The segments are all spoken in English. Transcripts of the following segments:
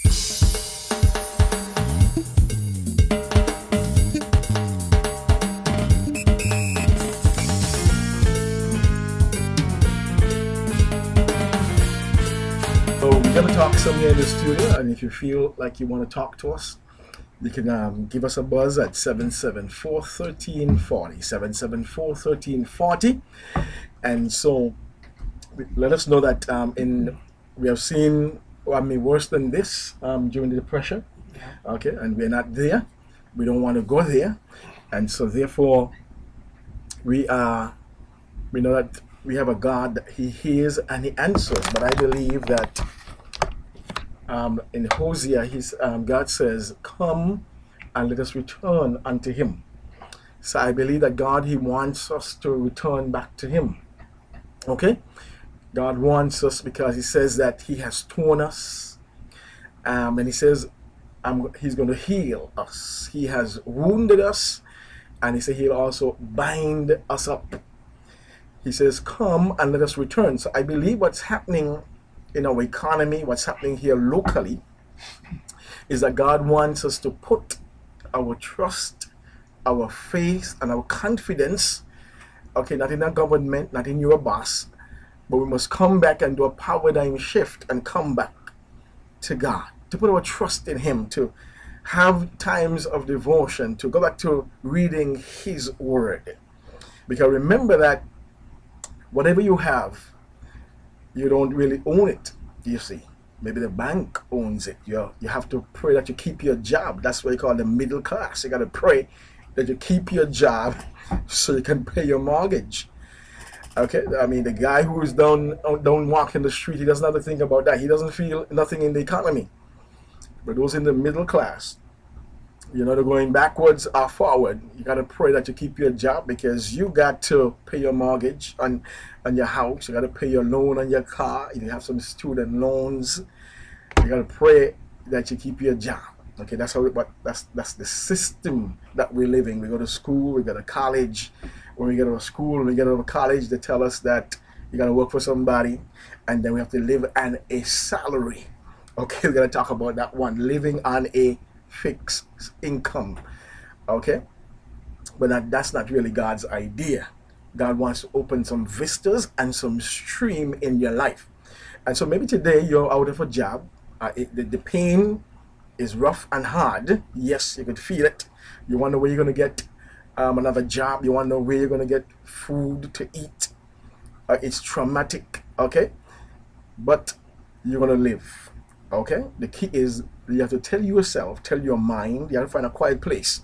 So we're going to talk somewhere in the studio, and if you feel like you want to talk to us, you can give us a buzz at 774-1340, 774-1340. And so let us know that we have seen, I mean, worse than this during the Depression. Okay, and we're not there. We don't want to go there. And so therefore, we know that we have a God that He hears and He answers. But I believe that in Hosea, God says, "Come and let us return unto Him." So I believe that God, He wants us to return back to Him. Okay? God wants us because He says that He has torn us. And He says He's going to heal us. He has wounded us. And He said He'll also bind us up. He says, "Come and let us return." So I believe what's happening in our economy, what's happening here locally, is that God wants us to put our trust, our faith, and our confidence, okay, not in a government, not in your boss, but we must come back and do a paradigm shift and come back to God, to put our trust in Him, to have times of devotion, to go back to reading His Word. Because remember that whatever you have, you don't really own it, you see. Maybe the bank owns it. You have to pray that you keep your job. That's what you call the middle class. You got to pray that you keep your job so you can pay your mortgage. Okay, I mean, the guy who is down walking the street, he doesn't have to think about that. He doesn't feel nothing in the economy. But those in the middle class, you know, they're going backwards or forward. You got to pray that you keep your job because you got to pay your mortgage on your house. You got to pay your loan on your car. If you have some student loans, you got to pray that you keep your job. Okay, that's that's the system that we're living. We go to school, we go to college. When we get out of school, when we get out of college, they tell us that you got to work for somebody, and then we have to live on a salary. Okay, we're going to talk about that one, living on a fixed income. Okay, but that's not really God's idea. God wants to open some vistas and some stream in your life. And so maybe today you're out of a job. The pain is rough and hard. Yes, you could feel it. You wonder where you're going to get another job. You wonder where you're going to get food to eat. It's traumatic. Okay, but you're going to live. Okay, the key is you have to tell yourself, tell your mind, you have to find a quiet place,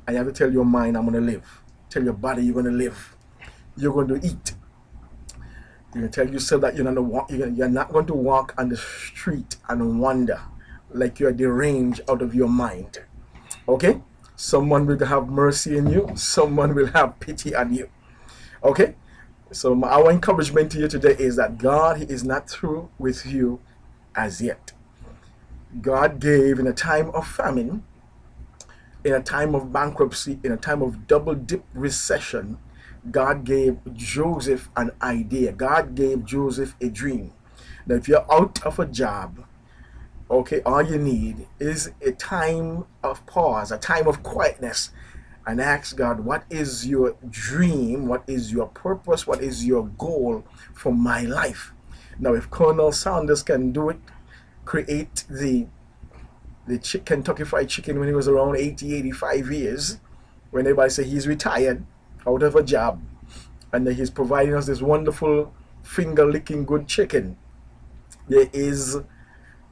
and you have to tell your mind, I'm going to live. Tell your body, you're going to live. You're going to eat. You're going to tell yourself that you're not going to walk on the street and wander like you're deranged out of your mind. Okay, someone will have mercy in you. Someone will have pity on you. Okay, so our encouragement to you today is that God, He is not through with you as yet. God gave in a time of famine, in a time of bankruptcy, in a time of double dip recession, God gave Joseph an idea. God gave Joseph a dream. Now if you're out of a job, okay, all you need is a time of pause, a time of quietness, and ask God, what is your dream? What is your purpose? What is your goal for my life? Now if Colonel Sanders can do it, create the Kentucky Fried Chicken when he was around 80, 85 years, when everybody say he's retired out of a job, and that he's providing us this wonderful finger-licking good chicken. There is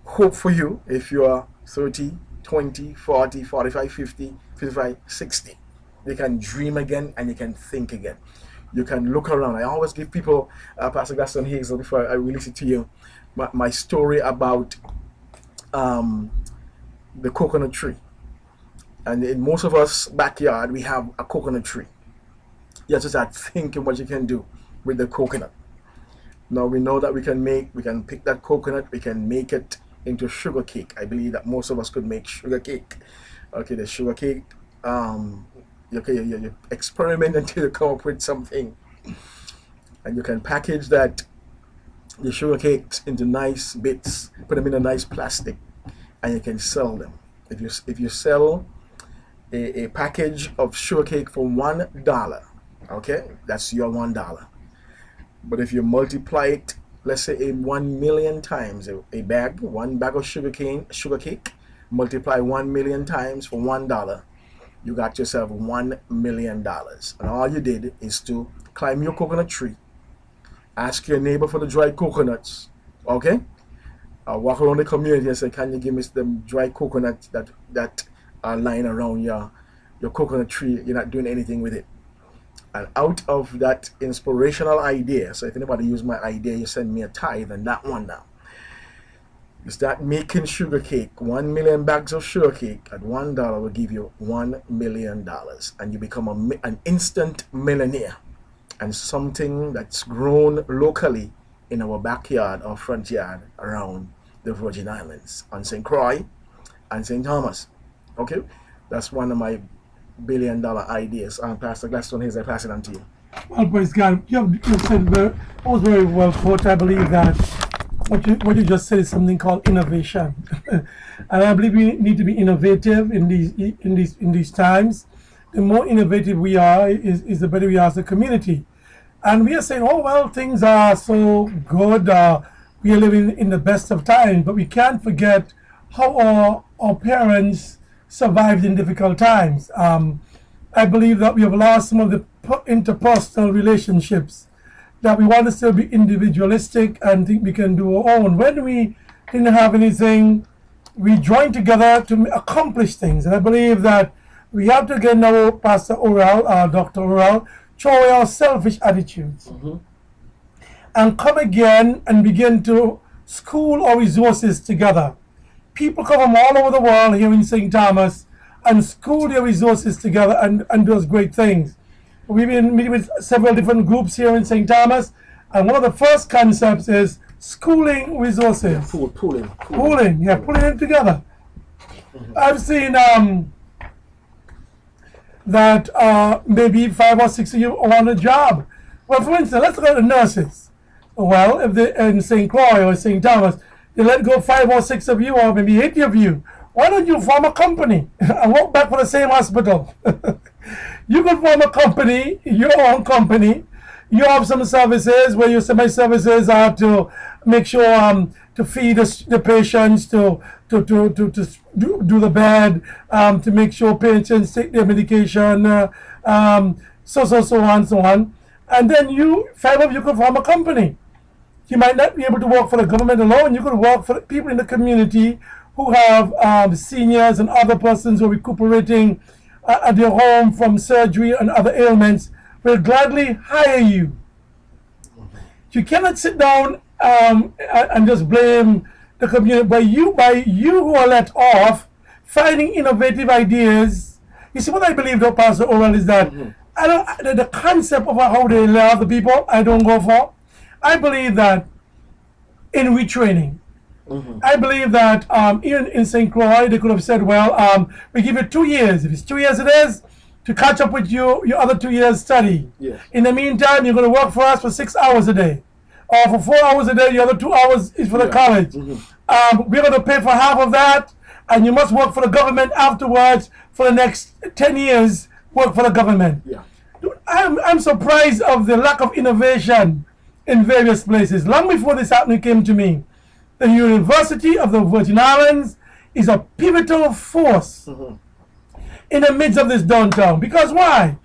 hope for you if you are 30, 20, 40, 45, 50, 55, 60. You can dream again and you can think again. You can look around. I always give people, Pastor GLADSTONE Hazell, before I release it to you, my story about the coconut tree. And in most of us backyard, we have a coconut tree. You have to start thinking what you can do with the coconut. Now we know that we can pick that coconut, we can make it into sugar cake. I believe that most of us could make sugar cake. Okay, the sugar cake, you experiment until you come up with something. And you can package the sugar cakes into nice bits, put them in a nice plastic, and you can sell them. If you sell a package of sugar cake for $1, okay, that's your $1. But if you multiply it, let's say 1,000,000 times, one bag of sugar cake, multiply 1,000,000 times for $1, you got yourself $1 million. And all you did is to climb your coconut tree, ask your neighbor for the dried coconuts, okay? Walk around the community and say, can you give me some dried coconuts that are lying around your coconut tree? You're not doing anything with it. And out of that inspirational idea, so if anybody use my idea, you send me a tithe and that one now. You start making sugar cake, 1,000,000 bags of sugar cake at $1 will give you $1 million. And you become an instant millionaire. And something that's grown locally in our backyard or front yard around the Virgin Islands on St. Croix and St. Thomas. Okay? That's one of my billion-dollar ideas. Pastor Gladstone, here's I pass it on to you. Well, praise God. You said that was very well put. I believe that what you just said is something called innovation, and I believe we need to be innovative in these times. The more innovative we are, is the better we are as a community. And we are saying, oh well, things are so good. We are living in the best of times, but we can't forget how our parents survived in difficult times. I believe that we have lost some of the interpersonal relationships, that we want to still be individualistic and think we can do our own. When we didn't have anything, we joined together to accomplish things. And I believe that we have to get now, Pastor Orel, Dr. Orel, throw away our selfish attitudes and come again and begin to school our resources together. People come from all over the world here in St. Thomas and school their resources together and do those great things. We've been meeting with several different groups here in St. Thomas, and one of the first concepts is schooling resources. Yeah, pooling it together. I've seen that maybe 5 or 6 of you are on a job. Well, for instance, let's look at the nurses. Well, if they're in St. Croix or St. Thomas, they let go 5 or 6 of you, or maybe 80 of you. Why don't you form a company and work back for the same hospital? You could form a company, your own company. You have some services where your semi-services are to make sure to feed the patients, to do the bed, to make sure patients take their medication, so on. And then 5 of you could form a company. You might not be able to work for the government alone. You could work for people in the community who have seniors and other persons who are recuperating at their home from surgery and other ailments. Will gladly hire you. You cannot sit down and just blame the community. By you who are let off, finding innovative ideas. You see, what I believe, though, Pastor Orel, is that the concept of how they love the people, I don't go for. I believe that in retraining. I believe that even in St. Croix, they could have said, well, we give you 2 years. If it's 2 years it is, to catch up with your other 2 years study. Yes. In the meantime, you're going to work for us for 6 hours a day. Or for 4 hours a day, the other 2 hours is for the college. We're going to pay for half of that, and you must work for the government afterwards for the next 10 years, work for the government. Yeah. I'm surprised of the lack of innovation in various places. Long before this happening came to me, the University of the Virgin Islands is a pivotal force in the midst of this downtown. Because why?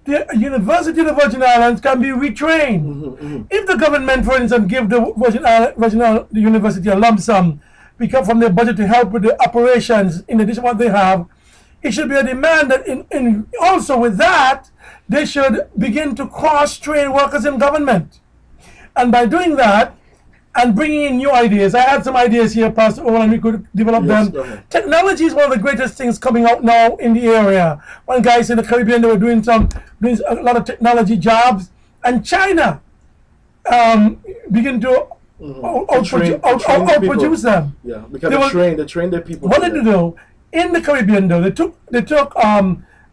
The University of the Virgin Islands can be retrained. If the government, for instance, give the the University a lump sum because from their budget to help with the operations, in addition to what they have, it should be a demand that also with that, they should begin to cross-train workers in government. And by doing that, and bringing in new ideas. I had some ideas here, Pastor Owen, and we could develop them. Technology is one of the greatest things coming out now in the area. One guy in the Caribbean, they were doing a lot of technology jobs, and China begin to outproduce them. Yeah, because they train their people. What did they do? In the Caribbean, though, they took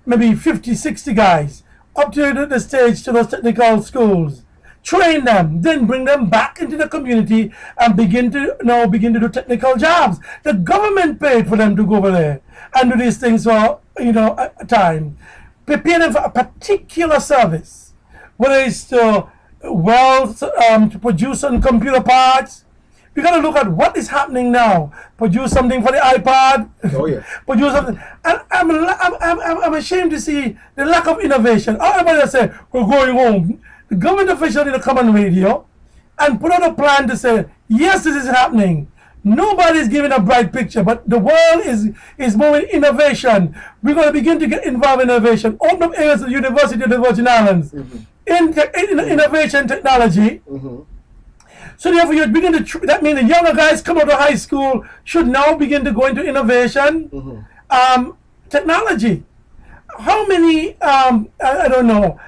maybe 50, 60 guys up to the stage to those technical schools train them, then bring them back into the community and begin to do technical jobs. The government paid for them to go over there and do these things for a time. Prepare them for a particular service, whether it's to to produce some computer parts. We got to look at what is happening now. Produce something for the iPad. Oh yeah. Produce something. And I'm ashamed to see the lack of innovation. Everybody say we're going home. The government official need to come on radio and put out a plan to say yes, this is happening. Nobody's giving a bright picture, but the world is moving innovation. We're going to begin to get involved in innovation. Open up areas at the University of the Virgin Islands in innovation technology. So therefore, you begin to. That means the younger guys come out of high school should now begin to go into innovation, technology. How many? I don't know.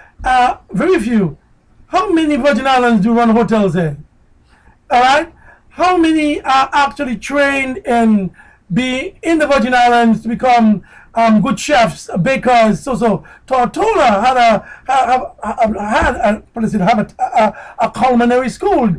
Very few. How many Virgin Islands do run hotels here? All right. How many are actually trained in be in the Virgin Islands to become good chefs, bakers? So Tortola had a culinary school,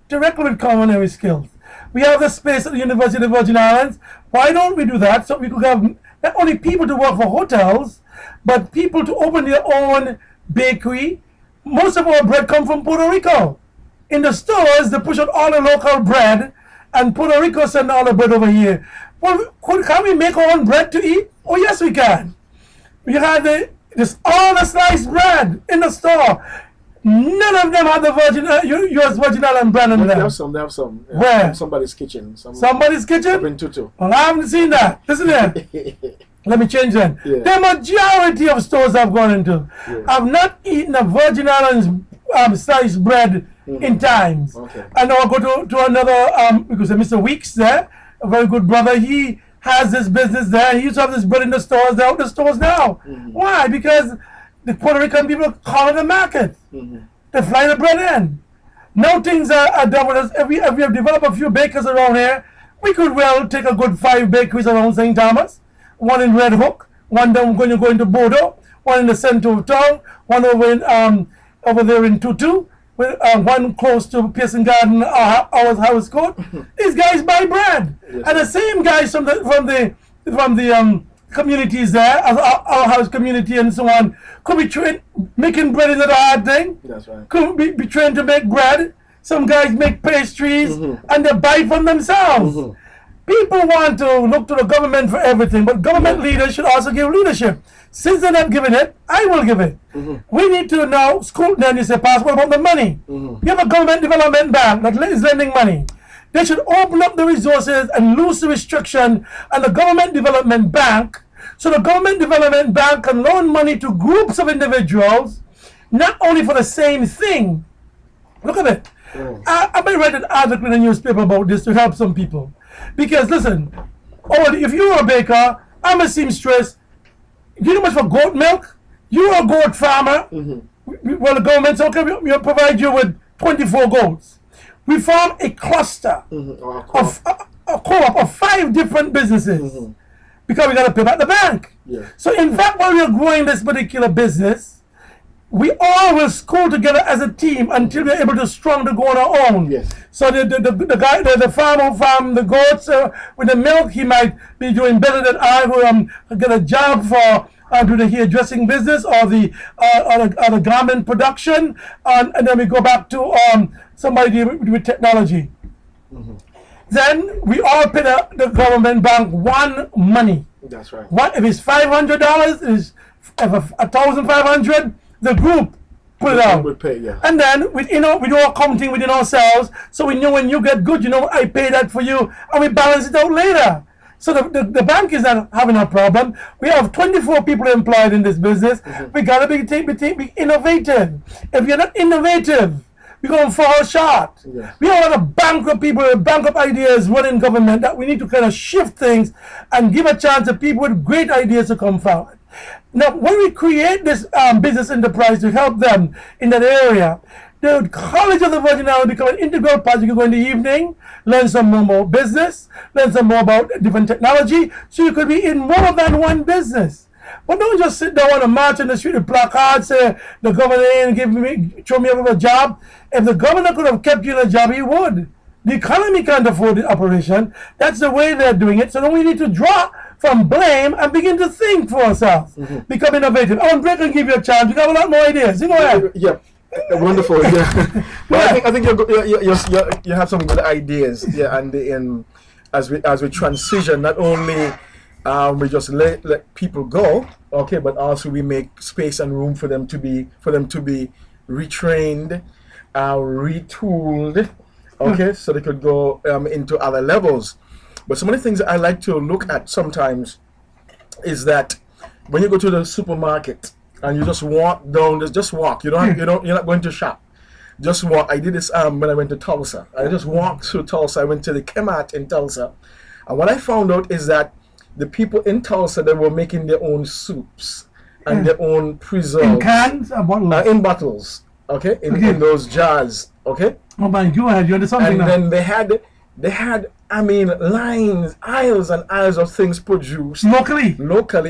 directly with culinary skills. We have the space at the University of the Virgin Islands. Why don't we do that? So we could have not only people to work for hotels, but people to open their own bakery. Most of our bread comes from Puerto Rico. In the stores, they push out all the local bread, and Puerto Rico send all the bread over here. Well, can we make our own bread to eat? Oh, yes, we can. We have all the sliced bread in the store. None of them have the U.S. Virgin Island brand in them. They have some. Yeah, where? Somebody's kitchen. Somebody's kitchen? Up in Tutu. Well, I haven't seen that. Listen here. Let me change that. Yeah. The majority of stores I've gone into, I've not eaten a Virgin Islands sliced bread in times. Okay. And I'll go to another, because Mr. Weeks there, a very good brother, he has this business there. He used to have this bread in the stores. They're out the stores now. Why? Because the Puerto Rican people call it a market. They fly the bread in. Now things are done with us. If we have developed a few bakers around here, we could well take a good 5 bakeries around St. Thomas. One in Red Hook, one down going to go into Bodo, one in the center of town, one over there in Tutu, with one close to Pearson Garden, our house court. These guys buy bread, and the same guys from the communities there, as our house community and so on, could be trained. Making bread is not a hard thing. That's right. Could be trained to make bread. Some guys make pastries, and they buy from themselves. People want to look to the government for everything, but government leaders should also give leadership. Since they're not giving it, I will give it. We need to now, school, then you say, what about the money? You have a government development bank that is lending money. They should open up the resources and lose the restriction on the government development bank, so the government development bank can loan money to groups of individuals, not only for the same thing. Look at it. I might write an article in the newspaper about this to help some people. Because listen, if you're a baker, I'm a seamstress, you know much for goat milk? You're a goat farmer. Well, the government says, okay, we'll provide you with 24 goats. We form a cluster of a co-op of 5 different businesses because we got to pay back the bank. So in fact, while we're growing this particular business, we all will school together as a team until we're able to strong to go on our own. So the guy, the farmer who farms the goats with the milk, he might be doing better than I, who get a job for do the hairdressing business or the garment production, and then we go back to somebody with technology. Then we all pay the government bank one money. That's right. If it's $500, if $1,500. The group put it out. Would pay, and then we do our accounting within ourselves, so we know when you get good, I pay that for you, and we balance it out later. So the bank is not having a problem. We have 24 people employed in this business. We gotta be innovative. If you're not innovative, we're gonna fall short. We have a lot of bankrupt people with bankrupt ideas running government that we need to kind of shift things and give a chance to people with great ideas to come forward. Now, when we create this business enterprise to help them in that area, the College of the Virgin Islands become an integral part. You can go in the evening, learn some more about business, learn some more about different technology, so you could be in more than one business. But don't just sit down on a march in the street with placards, say the governor ain't show me up a job. If the governor could have kept you in a job, he would. The economy can't afford the operation. That's the way they're doing it. So then we need to draw from blame and begin to think for ourselves. Become innovative. I want Break and give you a chance. You got a lot more ideas. You go ahead. Yeah. Wonderful. Yeah. But I think you have some good ideas. Yeah, and as we transition, not only we just let people go, okay, but also we make space and room for them to be retrained, retooled, okay, so they could go into other levels. But some of the things that I like to look at sometimes is that when you go to the supermarket and you just walk down, just walk. You're not going to shop. Just walk. I did this when I went to Tulsa. I just walked through Tulsa. I went to the Kmart in Tulsa, and what I found out is that the people in Tulsa, they were making their own soups and their own preserves. In cans or bottles? In bottles. Okay? In those jars. Okay? Oh my God, you understand something and now? then they had I mean lines, aisles and aisles of things produced locally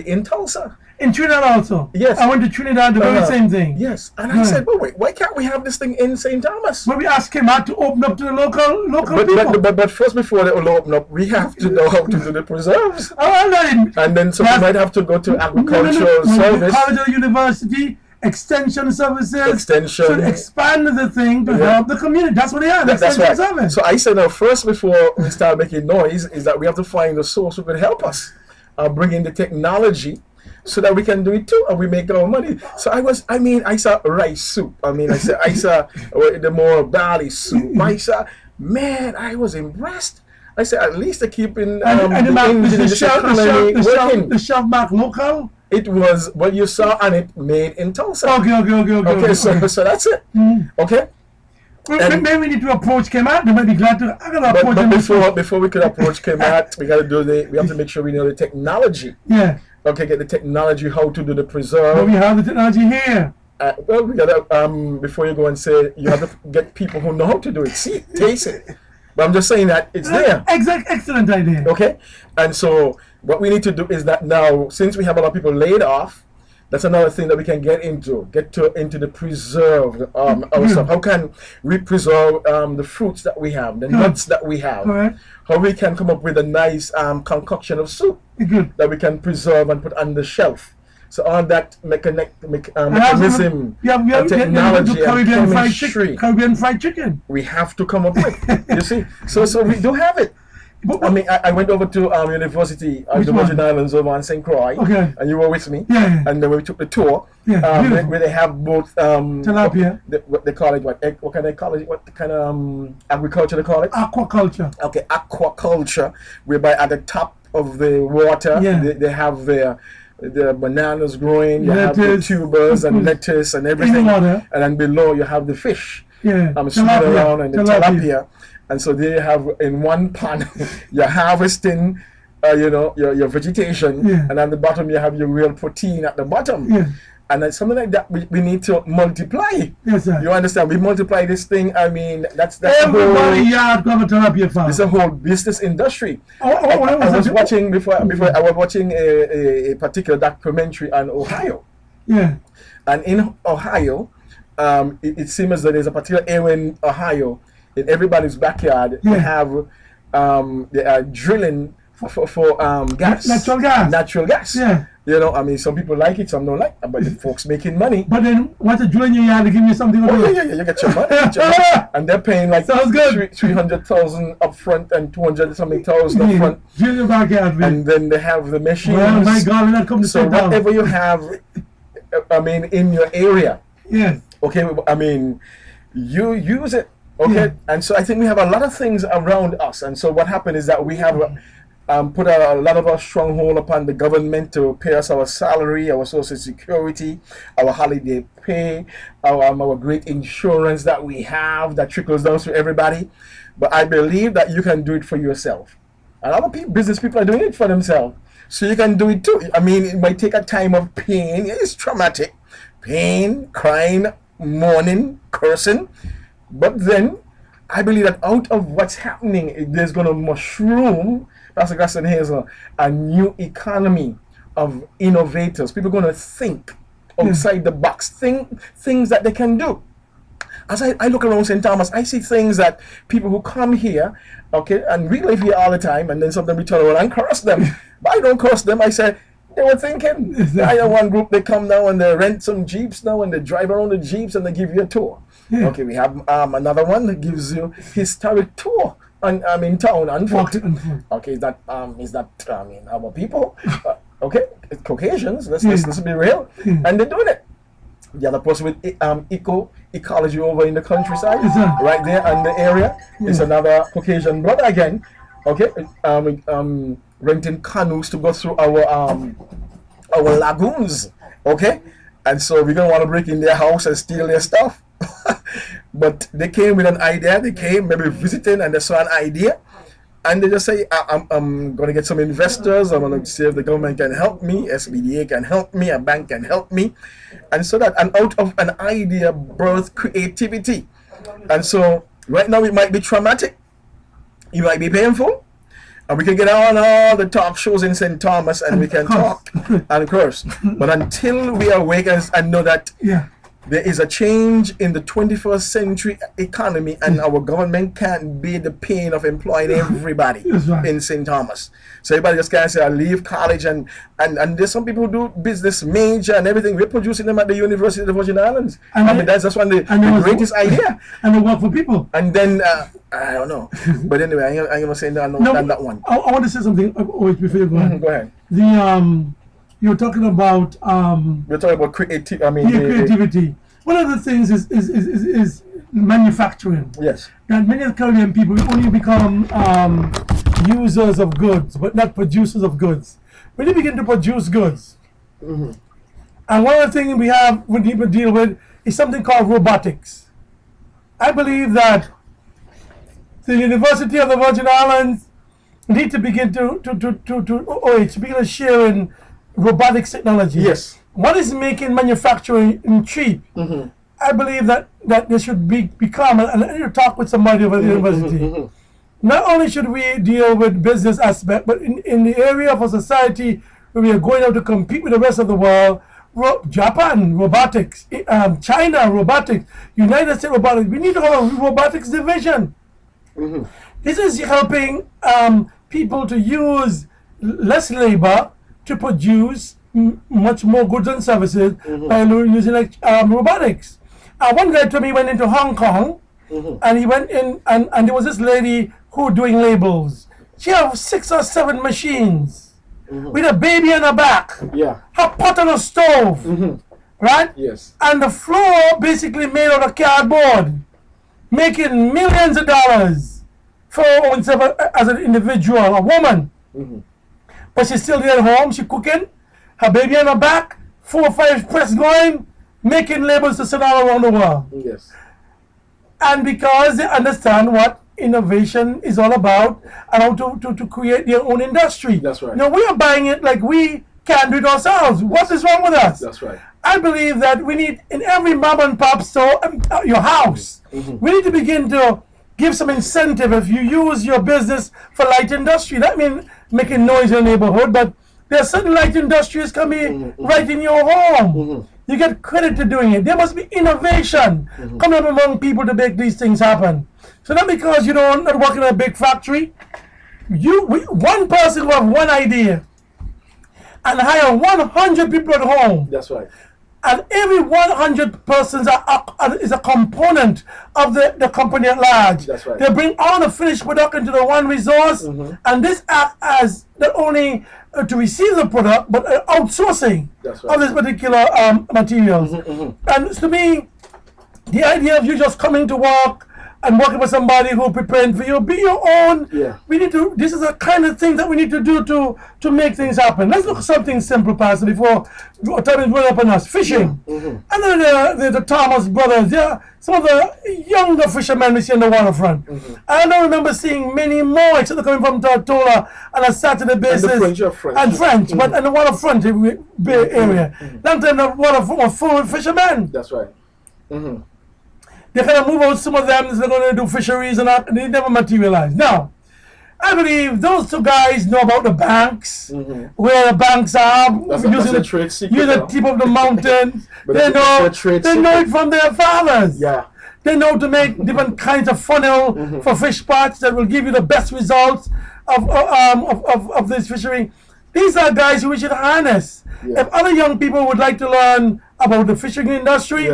in Tulsa. In Trinidad also? Yes. I went to Trinidad, the very same thing. Yes. And I said, well, wait, why can't we have this thing in St. Thomas? But we asked him out to open up to the local people. But first, before they will open up, we have to know how to do the preserves. Oh, and then so we might have to go to agricultural service. College or university, extension services. To expand the thing to help the community. That's what they are. That's right. Service. So I said, now, first, before we start making noise, is that we have to find the source who can help us bring in the technology, so that we can do it too, and we make our money. So I saw rice soup. I saw the more barley soup. I saw, man, I was impressed. I said, at least they're keeping the shelf mark local. It was what you saw, and it made in Tulsa. Okay. So that's it. Okay. Maybe we need to approach Kmart. They might be glad to. I'm gonna approach them. Before we could approach Kmart, we have to make sure we know the technology. Yeah. Okay, get the technology, how to do the preserve. But we have the technology here. Well, we gotta before you go and say, you have to get people who know how to do it. See, taste it. But I'm just saying that it's there. Excellent idea. Okay, and so what we need to do is that now, since we have a lot of people laid off, that's another thing that we can into the preserved stuff. How can we preserve the fruits that we have, the nuts that we have? Correct. How we can come up with a nice concoction of soup that we can preserve and put on the shelf. So all that mechanism, technology, and chemistry, Caribbean fried chicken. We have to come up with. You see, so we do have it. I mean, I went over to university, the Virgin Islands over on St. Croix, and you were with me. Yeah. And then we took the tour, where they have both tilapia. What they call it? What can they call it? What kind of agriculture they call it? Aquaculture. Okay, aquaculture, whereby at the top of the water, they have the bananas growing, you have the tubers and lettuce and everything, and then below you have the fish, swimming around, and the tilapia. And so they have in one pan, you're harvesting, your vegetation, and at the bottom you have your real protein at the bottom. Yeah. And then something like that we need to multiply. Yes, sir. You understand? We multiply this thing. I mean, that's everybody yard come a tilapia farm. It's a whole business industry. I was watching a particular documentary on Ohio. Yeah. And in Ohio, it seems as though there's a particular area in Ohio, in everybody's backyard, they are drilling for gas. Natural gas. Yeah. I mean, some people like it, some don't like it, but the folks making money. But then, once you drill in your yard, they give you something. You get your money. And they're paying like 300,000 up front and 200 something thousand up front. Drill your backyard, man. And then they have the machines. Oh my God, that comes so whatever you have, I mean, in your area. Yes. Okay, I mean, you use it. Okay, yeah. And so I think we have a lot of things around us, and so what happened is that we have put a lot of our stronghold upon the government to pay us our salary, our social security, our holiday pay, our great insurance that we have that trickles down to everybody. But I believe that you can do it for yourself. A lot of business people are doing it for themselves, so you can do it too. I mean, it might take a time of pain. It's traumatic, pain, crying, mourning, cursing. But then, I believe that out of what's happening, there's going to mushroom, Pastor Gladstone Hazell, a new economy of innovators, people going to think outside the box, things that they can do. As I look around St. Thomas, I see things that people who come here, okay, and we live here all the time, and then sometimes we turn around and curse them. But I don't curse them. I say, they were thinking. I know one group, they come now and they rent some Jeeps now and they drive around the Jeeps and they give you a tour. Yeah. Okay, we have another one that gives you historic tour in town on foot. Okay, is that our people? Okay, Caucasians, let's be real. And they're doing it. The other person with ecology over in the countryside, right there in the area, is another Caucasian brother again. Okay, renting canoes to go through our lagoons. Okay, and so we're gonna want to break in their house and steal their stuff. But they came with an idea. They came maybe visiting and they saw an idea. And they just say, I'm going to get some investors. I'm going to see if the government can help me, SBDA can help me, a bank can help me. And so that, and out of an idea birth creativity. And so right now it might be traumatic. It might be painful. And we can get on all the talk shows in St. Thomas and we can talk and curse. But until we awake and know that there is a change in the 21st century economy and our government can't bear the pain of employing everybody in St. Thomas. So everybody just can't say, I leave college and there's some people who do business major and everything. We're producing them at the University of the Virgin Islands. I mean, that's just one of the greatest idea. And they work for people. And then, I don't know. But anyway, I'm going to say that one. I want to say something before you go ahead. Go ahead. You're talking about we're talking about creativity. Creativity. One of the things is manufacturing. Yes. That many of the Caribbean people only become users of goods, but not producers of goods. When you begin to produce goods, and one of the things we need to deal with is something called robotics. I believe that the University of the Virgin Islands need to begin to share in robotics technology. Yes. What is making manufacturing cheap? I believe that there should become, and I need to talk with somebody over the university. Not only should we deal with business aspect, but in the area of a society where we are going out to compete with the rest of the world, Japan robotics, China robotics, United States robotics. We need to have a robotics division. This is helping people to use less to produce much more goods and services by using robotics. One guy told me he went into Hong Kong and he went in and there was this lady who doing labels. She have 6 or 7 machines with a baby on her back. Yeah. Her pot on a stove. Right? Yes. And the floor basically made out of cardboard, making millions of dollars for herself as an individual, a woman. But she's still there at home, she cooking, her baby on her back, 4 or 5 press going, making labels to sell all around the world. Yes. And because they understand what innovation is all about and how to create their own industry. That's right. Now we are buying it like we can't do it ourselves. What is wrong with us? That's right. I believe that we need, in every mom and pop store, your house, we need to begin to give some incentive if you use your business for light industry. That means making noise in the neighborhood, but there are certain light industries coming right in your home. You get credit to doing it. There must be innovation coming up among people to make these things happen. So not because you don't not work in a big factory, one person who have one idea and hire 100 people at home. That's right. And every 100 persons is a component of the company at large. That's right. They bring all the finished product into the one resource, and this acts as not only to receive the product, but outsourcing of this particular materials. And to me, the idea of you just coming to work and working with somebody who preparing for you, be your own. Yeah. We need to. This is a kind of thing that we need to do to make things happen. Let's look at something simple, Pastor, before time is running up on us. Fishing. And then the Thomas brothers. Yeah, some of the younger fishermen we see on the waterfront. I don't remember seeing many more, except coming from Tortola on a Saturday basis. And French, but on the waterfront area. Long time the waterfront was full of fishermen. That's right. They kind of move out some of them, they're going to do fisheries and that, and they never materialize. Now, I believe those two guys know about the banks, where the banks are, That's a trade secret. using the tip of the mountain. But they know it from their fathers. Yeah. They know to make different kinds of funnel for fish pots that will give you the best results of this fishery. These are guys who we should harness. Yeah. If other young people would like to learn about the fishing industry,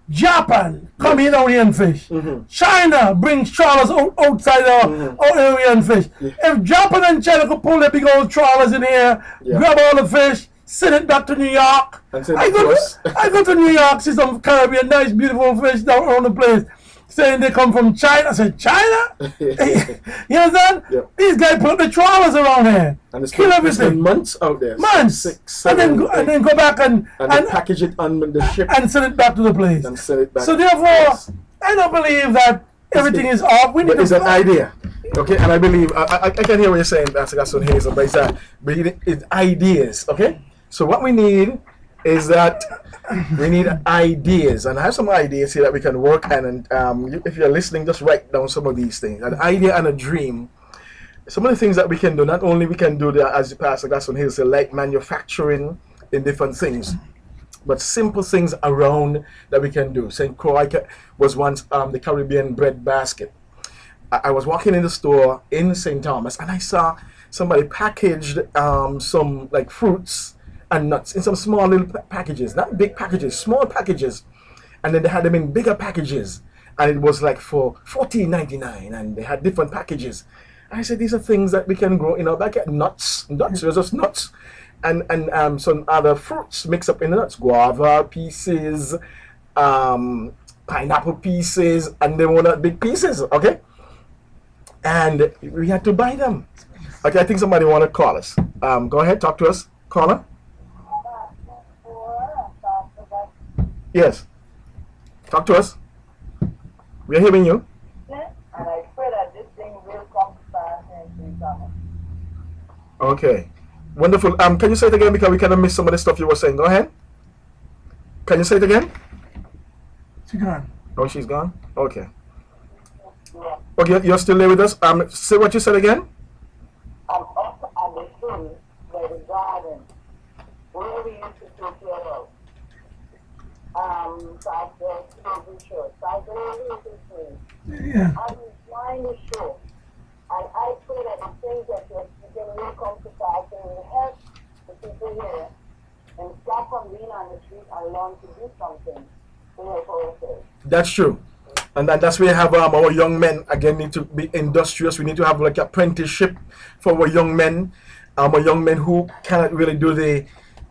Japan come in only and fish. China brings trawlers outside our area and fish. If Japan and China could pull their big old trawlers in here, grab all the fish, send it back to New York. I go to New York, see some Caribbean, nice, beautiful fish down around the place, saying they come from China. I said, China? You understand? Yep. These guys put the trawlers around here. And it's kill everything. Months out there. Months. 6, 7, and then go back and package it on the ship. And send it back to the place. And send it back. So therefore, I don't believe that everything is off. We need it's an idea. Okay, and I believe, I can hear what you're saying, that's on Hazel, but it's ideas, okay? So what we need is that we need ideas, and I have some ideas here that we can work on, and if you're listening, just write down some of these things. An idea and a dream. Some of the things that we can do, not only we can do that, as Pastor Gladstone Hill said, like manufacturing in different things, but simple things around that we can do. St. Croix was once the Caribbean bread basket. I was walking in the store in St. Thomas, and I saw somebody packaged some like fruits and nuts in some small little packages, not big packages, small packages, and then they had them in bigger packages, and it was like for $14.99, and they had different packages. I said, these are things that we can grow in our backyard. Nuts, just nuts, and some other fruits mixed up in the nuts, guava pieces, pineapple pieces, and they were not big pieces, okay? And we had to buy them. Okay, I think somebody want to call us. Go ahead, talk to us, caller. Yes. Talk to us. We are hearing you. And I pray that this thing will come to pass in summer. Okay. Wonderful. Can you say it again, because we kind of missed some of the stuff you were saying. Go ahead. Can you say it again? She's gone. Oh, she's gone? Okay. Okay, you're still there with us? Say what you said again? I'm up at the hill by the garden where we used to take care of. So I said, so I said, yeah. I was trying to show, and I pray that the things that you're speaking will come to pass and will help the people here and stop from being on the street and learn to do something to help ourselves. That's true. And that's where we have our young men, again, need to be industrious. We need to have like apprenticeship for our young men. Our young men who cannot really do the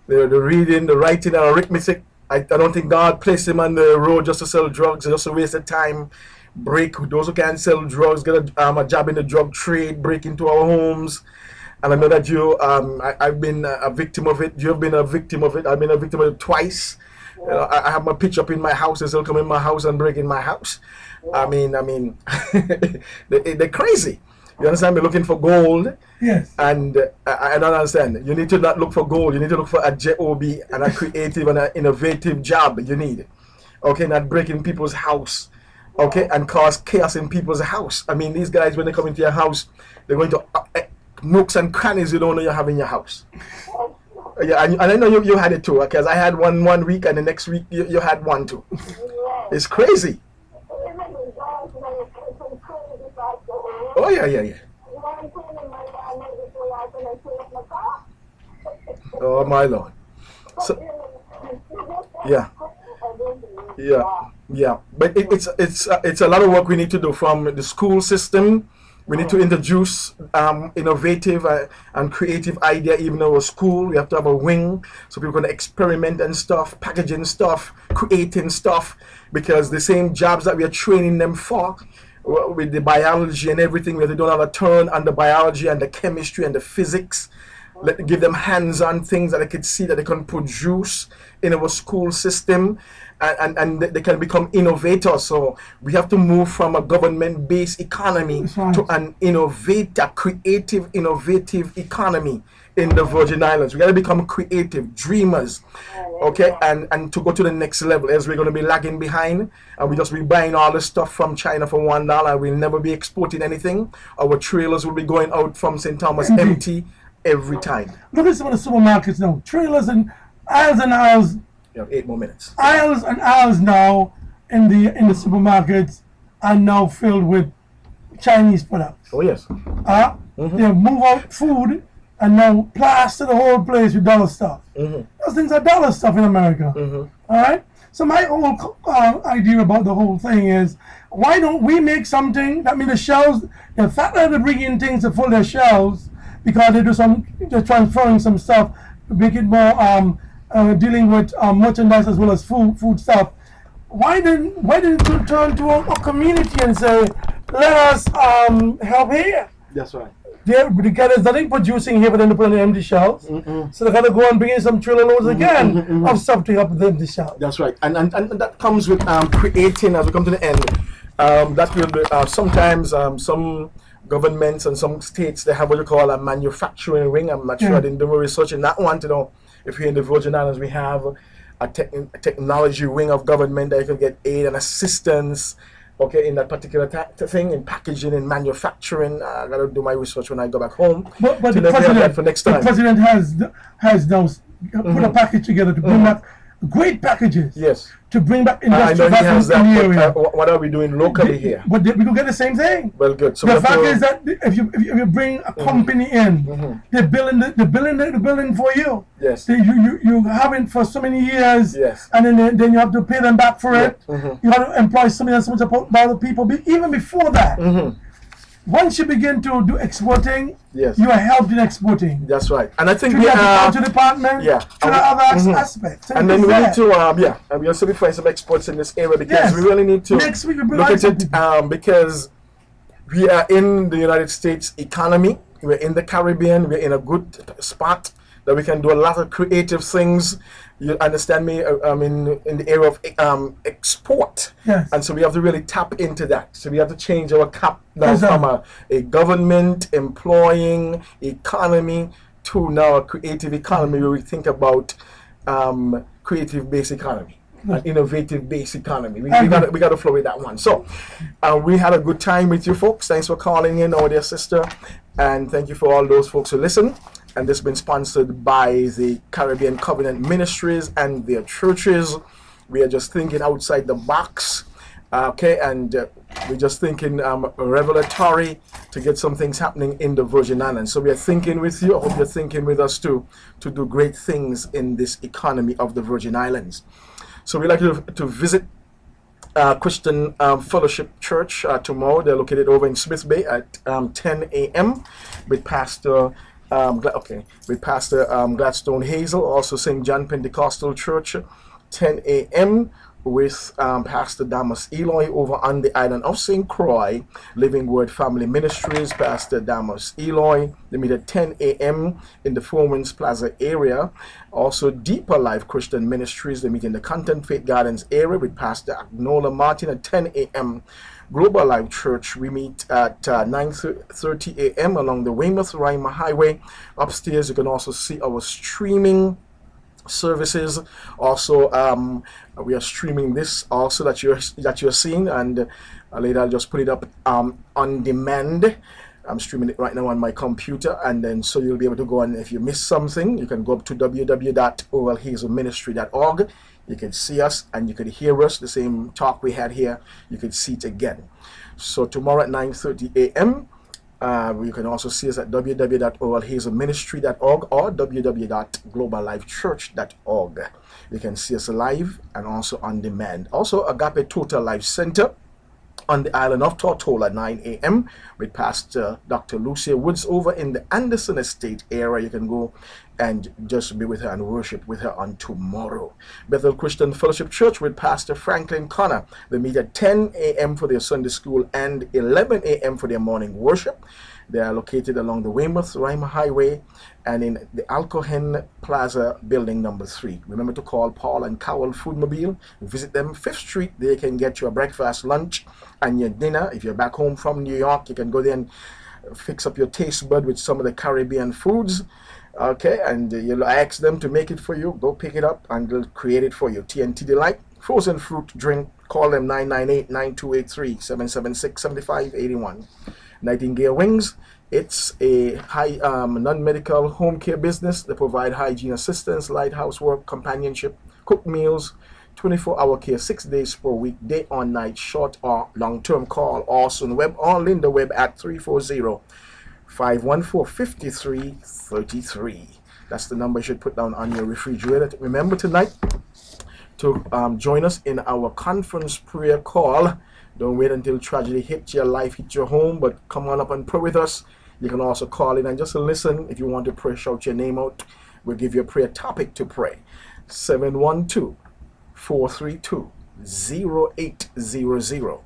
reading, the writing, and arithmetic. I don't think God placed them on the road just to sell drugs, just to waste the time. Break those who can't sell drugs, get a job in the drug trade, break into our homes. And I know that you, I've been a victim of it. You've been a victim of it. I've been a victim of it twice. I have my picture up in my house. They still come in my house and break in my house. I mean, they're crazy. You understand? We're looking for gold. Yes. And I don't understand. You need to not look for gold. You need to look for a job and a creative and an innovative job. You need. Okay, not breaking people's house. Okay, and cause chaos in people's house. I mean, these guys, when they come into your house, they're going to nooks and crannies you don't know you have in your house. Yeah, and I know you had it too, because I had one week, and the next week you had one too. It's crazy. Oh yeah. Oh my Lord. So, yeah. But it's a lot of work we need to do from the school system. We need to introduce innovative and creative idea even in our school. We have to have a wing so people can experiment and stuff, packaging stuff, creating stuff, because the same jobs that we are training them for with the biology and everything, we have to do another turn on the biology and the chemistry and the physics. Give them hands-on things that they could see that they can produce in our school system, and they can become innovators. So we have to move from a government-based economy to an creative, innovative economy in the Virgin Islands. We got to become creative, dreamers, okay, and to go to the next level. As we're going to be lagging behind, and we just be buying all the stuff from China for $1. We'll never be exporting anything. Our trailers will be going out from St. Thomas empty every time. Look at some of the supermarkets now. Trailers and aisles. You have 8 more minutes. Aisles and aisles now in the supermarkets are now filled with Chinese products. Oh yes. They move out food and now plaster the whole place with dollar stuff. Those things are dollar stuff in America. All right. So my whole idea about the whole thing is, why don't we make something? I mean, the shelves. The fact that they bring in things to fill their shelves because they're transferring some stuff to make it more dealing with merchandise as well as food stuff. Why didn't you turn to a community and say, let us help here? That's right. There's nothing producing here for them to put on the empty shelves. So they gotta go and bring in some trailer loads again of stuff to help with the empty shelves. That's right. And that comes with creating, as we come to the end, that will be sometimes some governments and some states, they have what you call a manufacturing wing. I'm not sure, I didn't do research in that one to know if here in the Virgin Islands we have a technology wing of government that you can get aid and assistance, okay, in that particular thing, in packaging and manufacturing. I gotta do my research when I go back home. But the president, for next time. The president has now put a package together to bring back great packages. Yes. To bring back I industrial know he has that, in the area. What are we doing locally here? But we could get the same thing. Well, good. So the fact is that if you bring a company in, they're building the building for you. Yes. You haven't for so many years. Yes. And then you have to pay them back for it. You have to employ so much other people. Even before that, once you begin to do exporting, yes, you are helped in exporting. That's right. And I think to the agriculture department, to the other aspects. And then we need to, and we also be finding some exports in this area because we really need to next week we look at it because we are in the United States economy, we're in the Caribbean, we're in a good spot that we can do a lot of creative things. You understand me? In the area of export, yes. And so we have to really tap into that. So we have to change our cap now from a government employing economy to now a creative economy where we think about creative based economy, an innovative based economy. We got to flow with that one. So we had a good time with you folks. Thanks for calling in, our dear sister, and thank you for all those folks who listen. And this has been sponsored by the Caribbean Covenant Ministries and their churches. We are just thinking outside the box, okay, and we're just thinking revelatory to get some things happening in the Virgin Islands. So we are thinking with you. I hope you're thinking with us too, to do great things in this economy of the Virgin Islands. So we'd like to visit Christian Fellowship Church tomorrow. They're located over in Smith Bay at 10 a.m. with Pastor Pastor Gladstone Hazell. Also St. John Pentecostal Church, 10 a.m. with Pastor Damas Eloy over on the island of St. Croix. Living Word Family Ministries, Pastor Damas Eloy. They meet at 10 a.m. in the Four Winds Plaza area. Also Deeper Life Christian Ministries. They meet in the Content Faith Gardens area with Pastor Agnola Martin at 10 a.m. Global Life Church, we meet at 9:30 a.m. along the Weymouth-Rima Highway. Upstairs, you can also see our streaming services. Also, we are streaming this also that you're seeing, and later I'll just put it up on demand. I'm streaming it right now on my computer, and then so you'll be able to go, and if you miss something, you can go up to www.oralhazelministry.org. You can see us and you can hear us, the same talk we had here, you can see it again. So tomorrow at 9:30 a.m. You can also see us at www.oralhazelministry.org or www.globallifechurch.org. You can see us live and also on demand. Also, Agape Total Life Center on the island of Tortola, 9 a.m. with Pastor Dr. Lucia Woods over in the Anderson Estate area. You can go and just be with her and worship with her on tomorrow. Bethel Christian Fellowship Church with Pastor Franklin Connor. They meet at 10 a.m. for their Sunday school and 11 a.m. for their morning worship. They are located along the Weymouth-Rhyme Highway and in the Alcohen Plaza building number 3. Remember to call Paul and Cowell Foodmobile. Visit them 5th Street. They can get you a breakfast, lunch, and your dinner. If you're back home from New York, you can go there and fix up your taste bud with some of the Caribbean foods. Okay, and you'll ask them to make it for you. Go pick it up and they'll create it for you. TNT Delight, frozen fruit drink. Call them 998-9283-776-7581. Nightingale Wings, it's a high non-medical home care business. They provide hygiene assistance, light housework, companionship, cooked meals, 24-hour care, 6 days per week, day or night, short or long-term. Call Orson Webb or Linda Webb at 340-514-5333. That's the number you should put down on your refrigerator. Remember tonight to join us in our conference prayer call. Don't wait until tragedy hits your life, hit your home, but come on up and pray with us. You can also call in and just listen. If you want to pray, shout your name out. We'll give you a prayer topic to pray. 712-432-0800.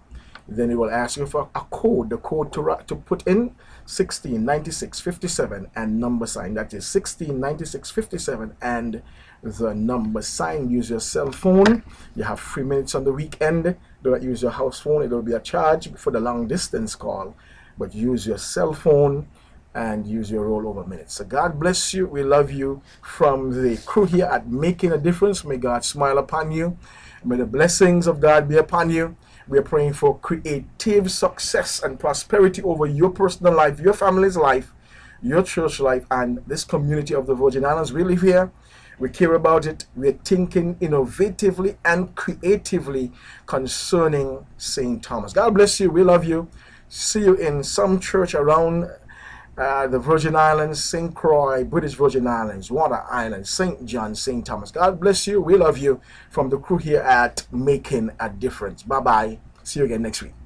Then it will ask you for a code. The code to put in 169657 and number sign. That is 169657 and the number sign. Use your cell phone. You have 3 minutes on the weekend. Do not use your house phone. It will be a charge for the long distance call. But use your cell phone and use your rollover minutes. So God bless you. We love you from the crew here at Making a Difference. May God smile upon you. May the blessings of God be upon you. We are praying for creative success and prosperity over your personal life, your family's life, your church life, and this community of the Virgin Islands. We live here. We care about it. We're thinking innovatively and creatively concerning St. Thomas. God bless you. We love you. See you in some church around the Virgin Islands, St. Croix, British Virgin Islands, Water Islands, St. John, St. Thomas. God bless you. We love you from the crew here at Making a Difference. Bye-bye. See you again next week.